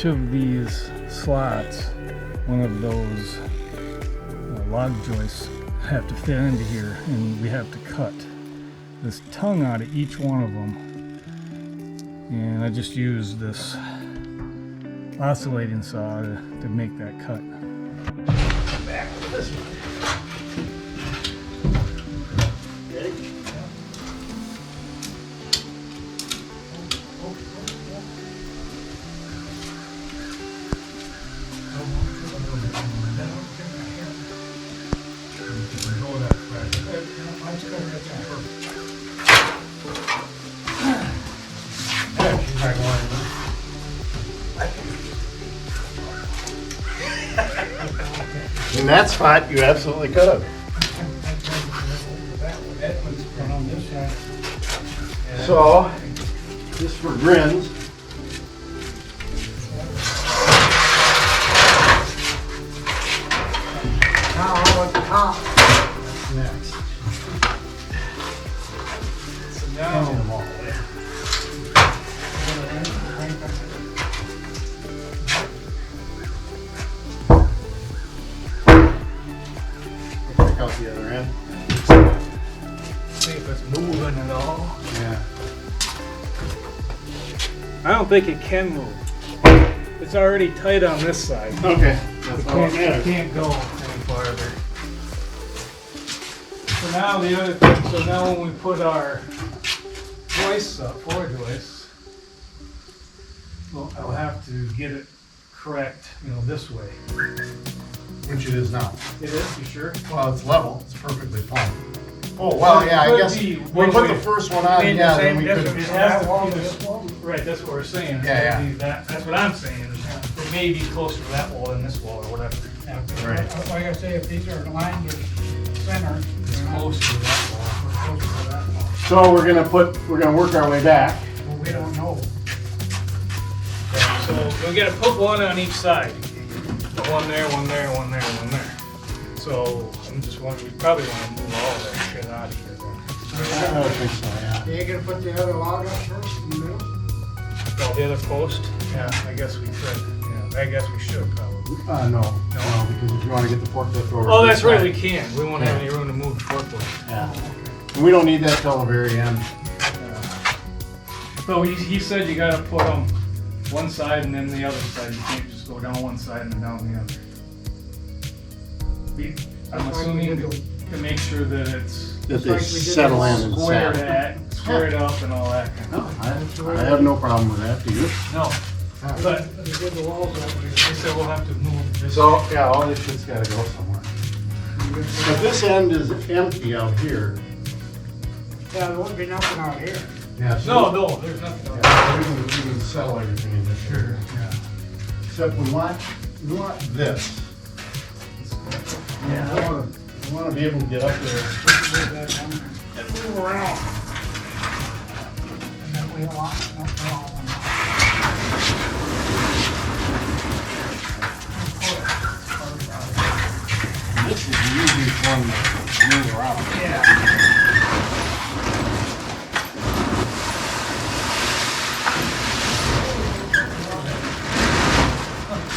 each of these slots, one of those log joists have to fit into here, and we have to cut this tongue out of each one of them. And I just used this oscillating saw to make that cut. Back with this one. Ready? In that spot, you absolutely could have. So, just for grins. Now, what's the top? Next. So now, Check out the other end. see if it's moving at all. Yeah. I don't think it can move. It's already tight on this side. Okay. That's all that It matters. can't go any farther. So now the other thing, so now when we put our joists up, four joists, well, I'll have to get it correct, this way. Which it is now. It is, you sure? Well, it's level. It's perfectly fine. Oh, well, yeah, I Could guess be we one put way. the first one on, Made the yeah, then same we could. difference. It has to wall be to this- this wall? Right, that's what we're saying. It's Yeah, gotta be that's what I'm saying. It may be closer to that wall than this wall or whatever. Right. Like I say, if these are aligned to center, It's closer to that wall. we're closer to that wall. So we're gonna work our way back. Well, we don't know. So we gotta put one on each side. Put one there, one there, one there, one there. So I'm just wondering, we probably wanna move all that shit out of here then. I don't think so, yeah. You gonna put the other log up first in the middle? Well, the other post, yeah, I guess we could. Yeah, I guess we should probably. No, because if you wanna get the forklift over. Oh, this that's right, side- we can. We won't have any room to move the forklift. Yeah. And we don't need that till the very end. So he said you gotta put them one side and then the other side. You can't just go down one side and then down the other. I'm assuming to make sure that it's That they like we did settle in and squared set. squared up and all that kind No, of. I have no problem with that, do you? No, but We did the walls up. they said we'll have to move this. So, yeah, all this shit's gotta go somewhere. But this end is empty out here. Yeah, there won't be nothing out here. Yeah. so- No, there's nothing. Yeah, we can settle everything in this here. Yeah. Except we want this. Yeah. I wanna be able to get up there. Move that down there. And move around. And then we lock, no problem. This is the easiest one to move around. Yeah.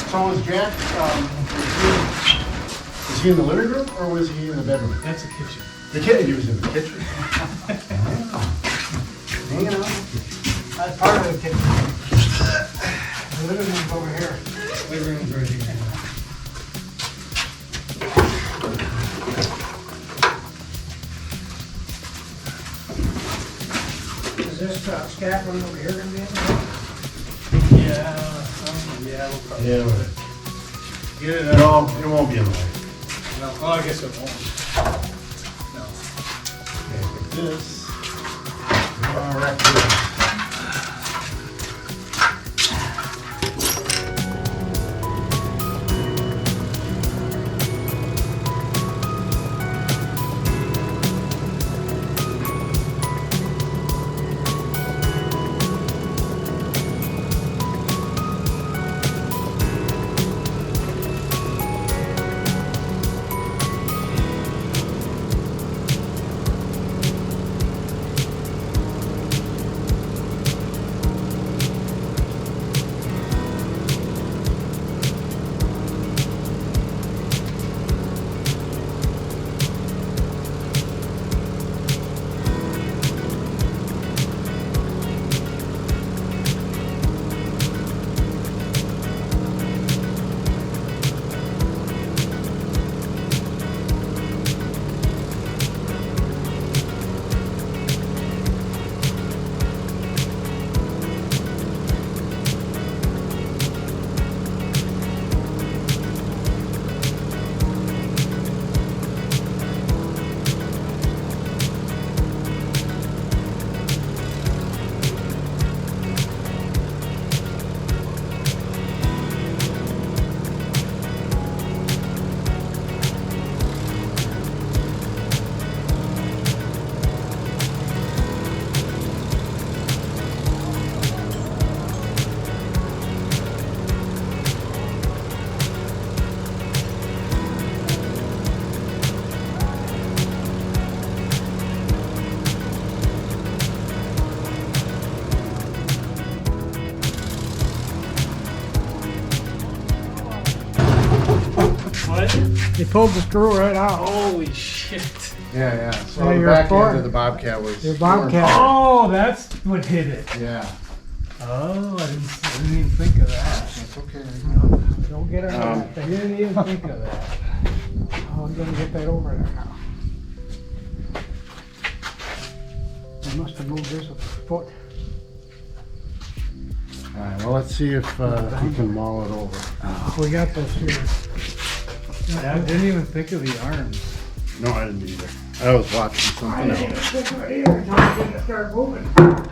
So was Jack, was he in the living room or was he in the bedroom? That's a kitchen. The kid, he was in the kitchen. Hanging out. That's part of the kitchen. The living room's over here. Living room's right here. Is this scaffolding over here gonna be in there? Yeah, we'll probably Yeah. get it No, out. it won't be in there. No, well, I guess it won't. No. Okay, like this. All right, good. pulled the screw right out. Holy shit. Yeah. So Yeah, the your back fork- end of the Bobcat was. your Bobcat. Oh, that's what hit it. Yeah. Oh, I didn't even think of that. That's okay. Don't get it on that I thing. didn't even think of that. Oh, I'm gonna get that over there now. I must have moved this a foot. All right. Well, let's see if we can maul it over. We got this here. I didn't even think of the arms. No, I didn't either. I was watching I something didn't even else. think of it either until I didn't start moving. Want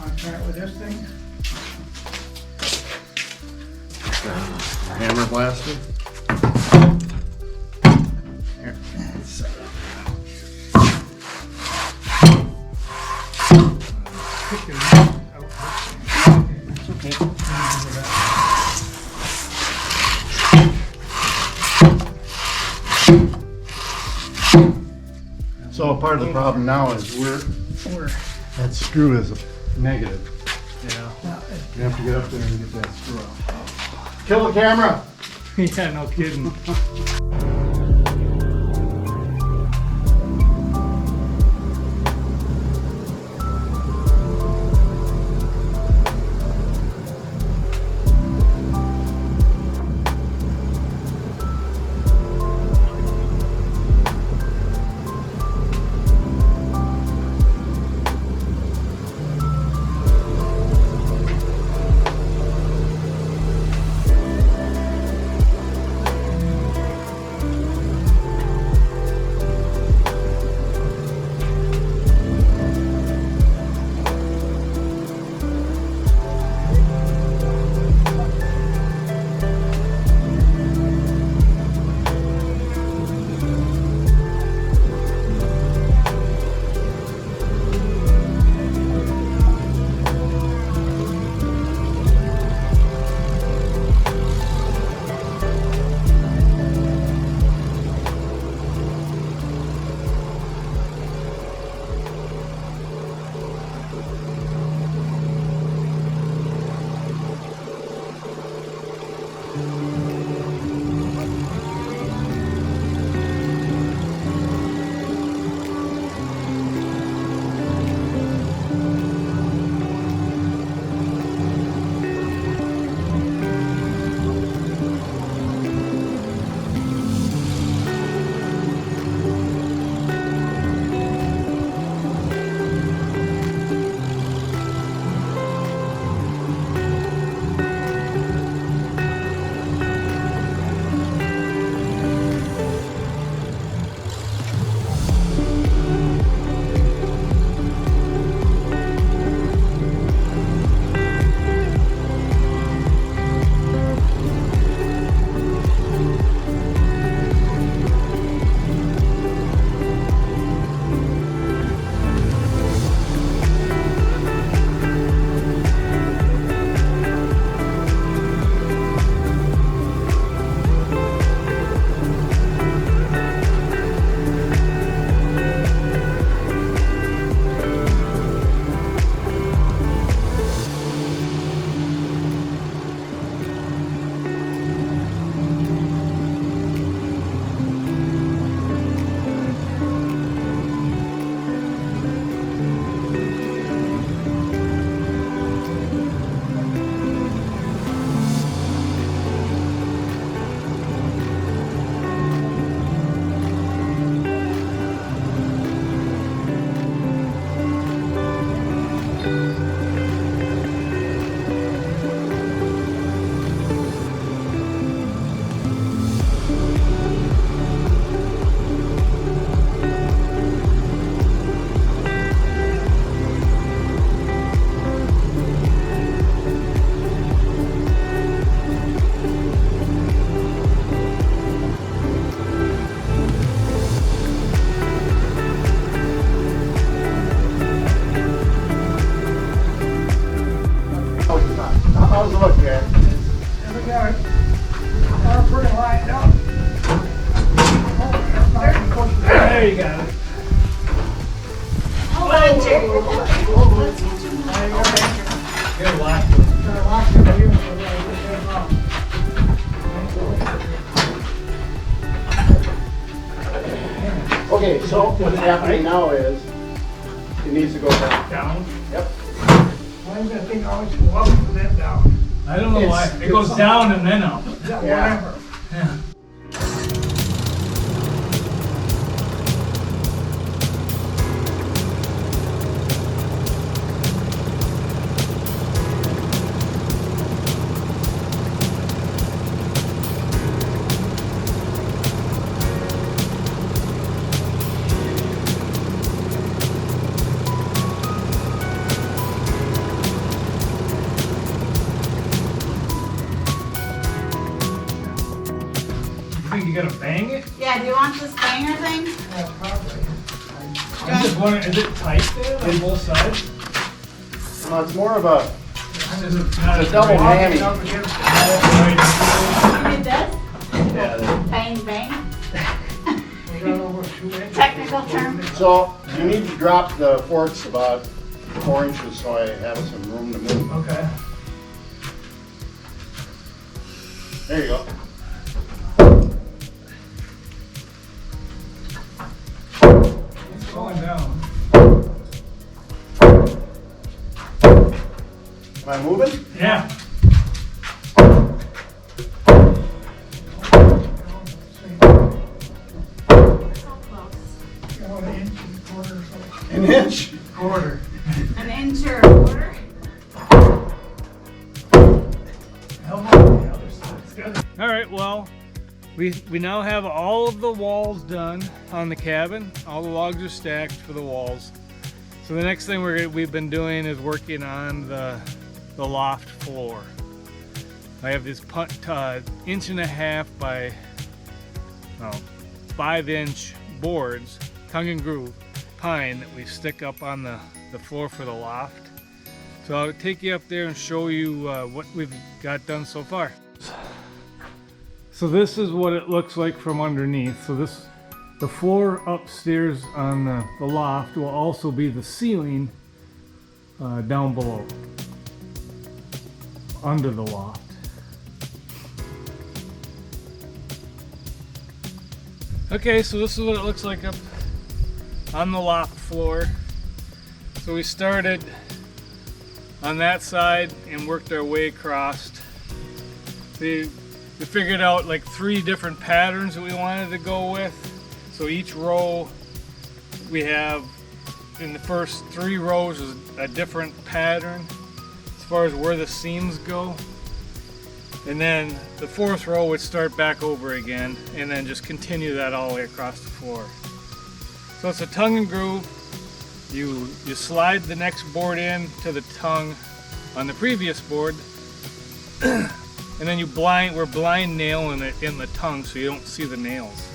to try it with this thing? Hammer blaster. Here. So part of the problem now is that screw is a negative. Yeah. You have to get up there and get that screw out. Kill the camera! Yeah, no kidding. Okay, so what's happening now is it needs to go down. Down? Yep. Why is that thing always go up and then down? I don't know why. It goes down and then up. Yeah, Yeah. whatever. Yeah. You think you gotta bang it? Yeah, do you want this banger thing? Yeah, probably. I'm just wondering, is it tight there on both sides? It's more of a Is it not It's a double right? whammy. Up against it. Right. You did this? Yeah. Bang, bang? We got over 2 inches. Technical term. So you need to drop the forks about 4 inches so I have some room to move. Okay. There you go. It's going down. Am I moving? Yeah. How close? About an inch and a quarter or so. An inch. Quarter. An inch or a quarter? All right, well, we now have all of the walls done on the cabin. All the logs are stacked for the walls. So the next thing we've been doing is working on the loft floor. I have this 1.5 by 5-inch boards, tongue and groove pine that we stick up on the floor for the loft. So I'll take you up there and show you what we've got done so far. So this is what it looks like from underneath. So the floor upstairs on the loft will also be the ceiling down below, under the loft. Okay, so this is what it looks like up on the loft floor. So we started on that side and worked our way across. We figured out like 3 different patterns that we wanted to go with. So each row we have, in the first 3 rows is a different pattern as far as where the seams go. And then the 4th row would start back over again and then just continue that all the way across the floor. So it's a tongue and groove. You slide the next board in to the tongue on the previous board. And then we're blind nailing it in the tongue so you don't see the nails.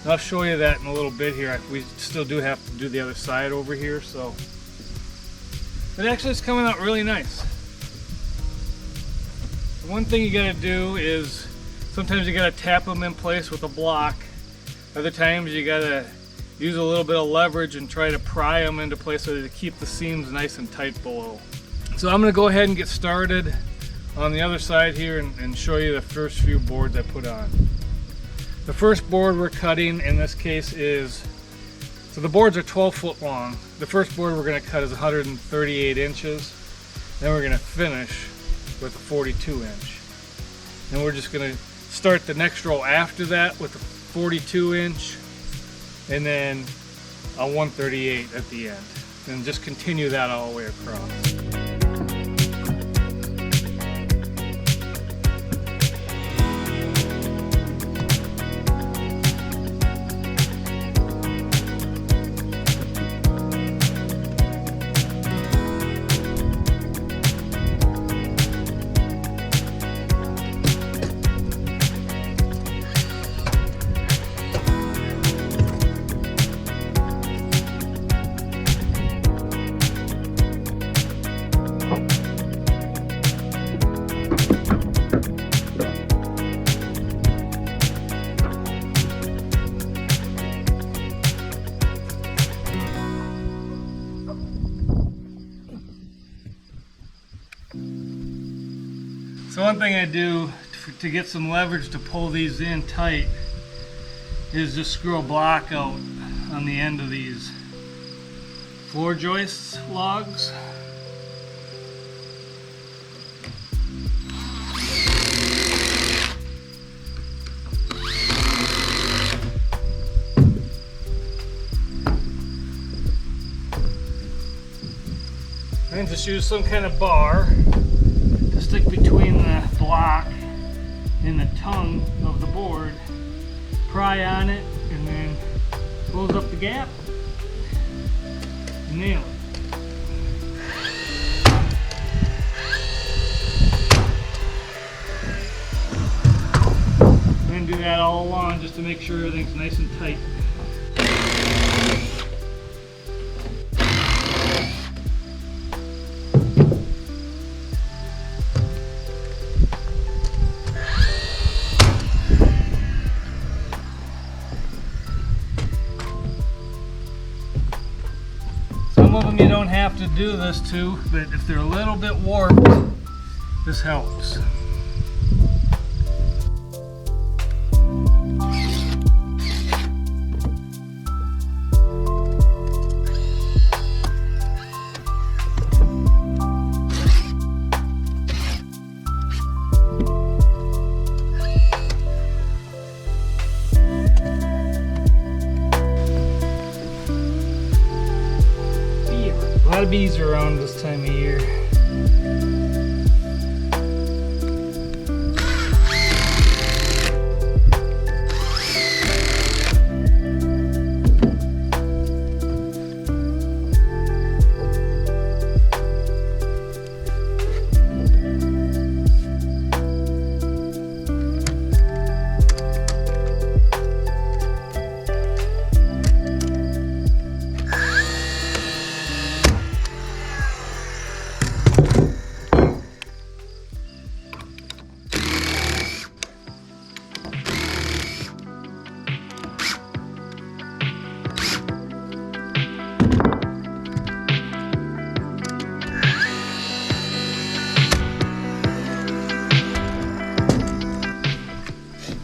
And I'll show you that in a little bit here. We still do have to do the other side over here, so. But actually it's coming out really nice. One thing you gotta do is, sometimes you gotta tap them in place with a block. Other times you gotta use a little bit of leverage and try to pry them into place so that they keep the seams nice and tight below. So I'm gonna go ahead and get started on the other side here and show you the first few boards I put on. The first board we're cutting in this case is, so the boards are 12 foot long. The first board we're going to cut is 138 inches. Then we're going to finish with a 42 inch. And we're just going to start the next row after that with a 42 inch and then a 138 at the end. And just continue that all the way across. So one thing I do to get some leverage to pull these in tight is just screw a block out on the end of these floor joists logs. And just use some kind of bar to stick between the block and the tongue of the board, pry on it, and then close up the gap. Nail it. And do that all along just to make sure everything's nice and tight. Some of them you don't have to do this to, but if they're a little bit warped, this helps. A lot of bees are around this time of year.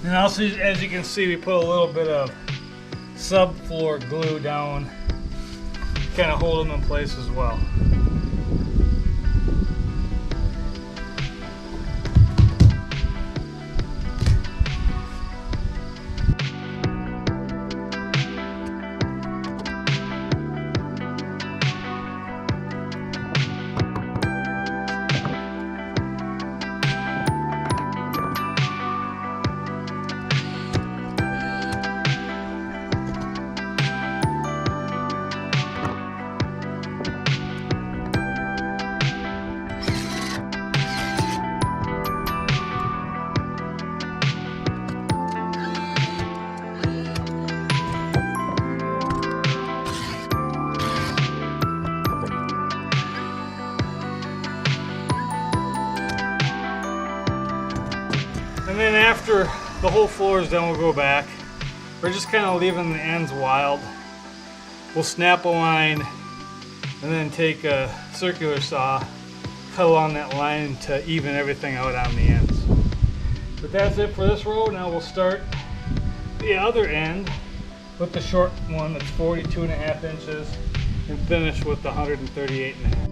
And also, as you can see, we put a little bit of subfloor glue down, kind of hold them in place as well. And then after the whole floor is done, we'll go back. We're just kind of leaving the ends wild. We'll snap a line and then take a circular saw, cut along that line to even everything out on the ends. But that's it for this row. Now we'll start the other end with the short one that's 42.5 inches and finish with the 138.5.